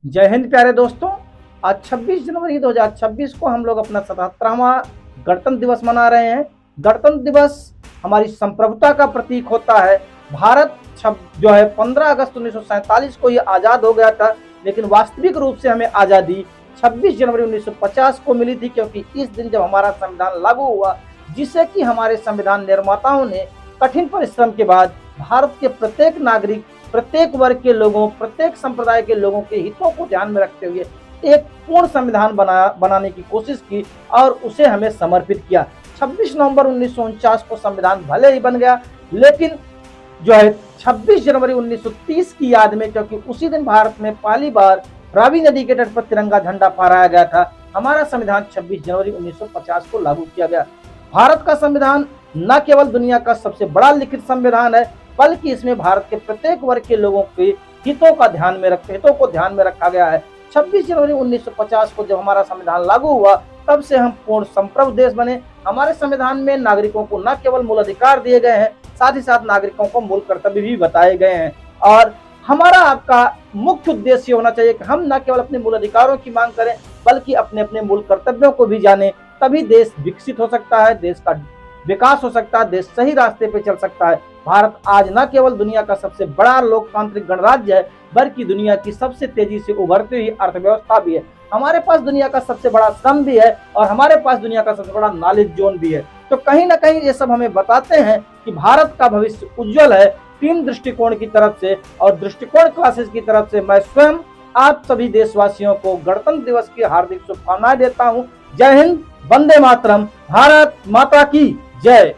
जय हिंद प्यारे दोस्तों। आज 26 जनवरी 2026 को हम लोग अपना 77वां गणतंत्र दिवस मना रहे हैं। गणतंत्र दिवस हमारी संप्रभुता का प्रतीक होता है। भारत जो है 15 अगस्त 1947 को ये आज़ाद हो गया था, लेकिन वास्तविक रूप से हमें आज़ादी 26 जनवरी 1950 को मिली थी, क्योंकि इस दिन जब हमारा संविधान लागू हुआ, जिसे कि हमारे संविधान निर्माताओं ने कठिन परिश्रम के बाद भारत के प्रत्येक नागरिक, प्रत्येक वर्ग के लोगों, प्रत्येक संप्रदाय के लोगों के हितों को ध्यान में रखते हुए एक पूर्ण संविधान बनाने की कोशिश की और उसे हमें समर्पित किया। 26 नवंबर 1949 को संविधान भले ही बन गया, लेकिन जो है 26 जनवरी 1930 की याद में, क्योंकि उसी दिन भारत में पहली बार रावी नदी के तट पर तिरंगा झंडा फहराया गया था, हमारा संविधान 26 जनवरी 1950 को लागू किया गया। भारत का संविधान न केवल दुनिया का सबसे बड़ा लिखित संविधान है, बल्कि इसमें भारत के प्रत्येक वर्ग के लोगों के हितों को ध्यान में रखा गया है। 26 जनवरी 1950 को जब हमारा संविधान लागू हुआ, तब से हम पूर्ण संप्रभु देश बने। हमारे संविधान में नागरिकों को न केवल मूल अधिकार दिए गए हैं, साथ ही साथ नागरिकों को मूल कर्तव्य भी बताए गए हैं। और हमारा आपका मुख्य उद्देश्य होना चाहिए कि हम न केवल अपने मूल अधिकारों की मांग करें, बल्कि अपने अपने मूल कर्तव्यों को भी जाने। तभी देश विकसित हो सकता है, देश का विकास हो सकता है, देश सही रास्ते पे चल सकता है। भारत आज न केवल दुनिया का सबसे बड़ा लोकतांत्रिक गणराज्य है, बल्कि दुनिया की सबसे तेजी से उभरती हुई अर्थव्यवस्था भी है। हमारे पास दुनिया का सबसे बड़ा श्रम भी है और हमारे पास दुनिया का सबसे बड़ा नॉलेज जोन भी है। तो कहीं ना कहीं ये सब हमें बताते हैं कि भारत का भविष्य उज्जवल है। 3 दृष्टिकोण की तरफ से और दृष्टिकोण क्लासेस की तरफ से मैं स्वयं आप सभी देशवासियों को गणतंत्र दिवस की हार्दिक शुभकामनाएं देता हूं। जय हिंद, वंदे मातरम, भारत माता की जय।